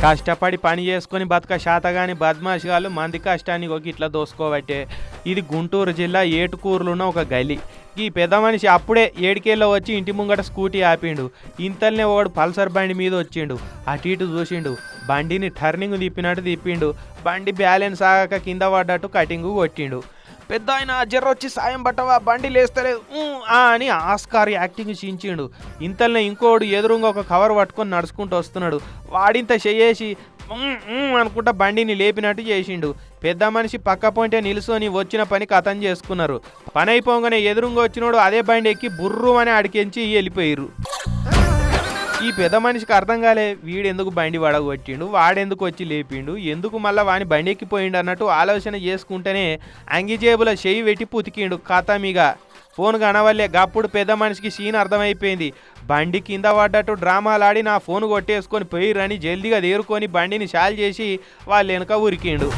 కష్టపడి పని చేసుకొని బతక శాతగాని బద్మాషిగాళ్ళు మంది కష్టాన్ని ఒక ఇట్లా దోసుకోబట్టే. ఇది గుంటూరు జిల్లా ఏటుకూరులో ఉన్న ఒక గలి. ఈ పెద్ద మనిషి అప్పుడే ఏడికేళ్ళ వచ్చి ఇంటి ముంగట స్కూటీ ఆపిండు. ఇంతల్నే వాడు పల్సర్ బండి మీద వచ్చిండు. అటు ఇటు చూసిండు. బండిని టర్నింగ్ తిప్పినట్టు తిప్పిండు. బండి బ్యాలెన్స్ ఆగక కింద పడ్డట్టు కటింగు కొట్టిండు. పెద్ద ఆయన జర్రొచ్చి సాయం పట్టవా, బండి లేస్తలేదు అని ఆస్కార్ యాక్టింగ్ చించిండు. ఇంతల్నే ఇంకోడు ఎదురుగా ఒక కవర్ పట్టుకొని నడుచుకుంటూ వస్తున్నాడు. వాడింత చేసి అనుకుంటా బండిని లేపినట్టు చేసిండు. పెద్ద మనిషి పక్క పొంటే నిలుసొని వచ్చిన పని కథం చేసుకున్నారు. పని అయిపోగానే ఎదురుగా వచ్చినోడు అదే బండి ఎక్కి బుర్రు అని అడికించి వెళ్ళిపోయారు. ఈ పెద్ద మనిషికి అర్థం కాలే, వీడెందుకు బండి వడగొట్టిండు, వాడెందుకు వచ్చి లేపిండు, ఎందుకు మళ్ళీ వాని బండి ఎక్కిపోయిండు అన్నట్టు ఆలోచన చేసుకుంటేనే అంగి జేబులో చెయ్యి పెట్టి పుతికిండు. ఖాతామీగా ఫోన్ కనవల్లే. గప్పుడు పెద్ద మనిషికి సీన్ అర్థమైపోయింది. బండి కింద పడ్డట్టు డ్రామాలాడి నా ఫోన్ కొట్టేసుకొని పోయిరని జల్దిగా దేరుకొని బండిని షాల్ చేసి వాళ్ళ వెనక ఉరికిండు.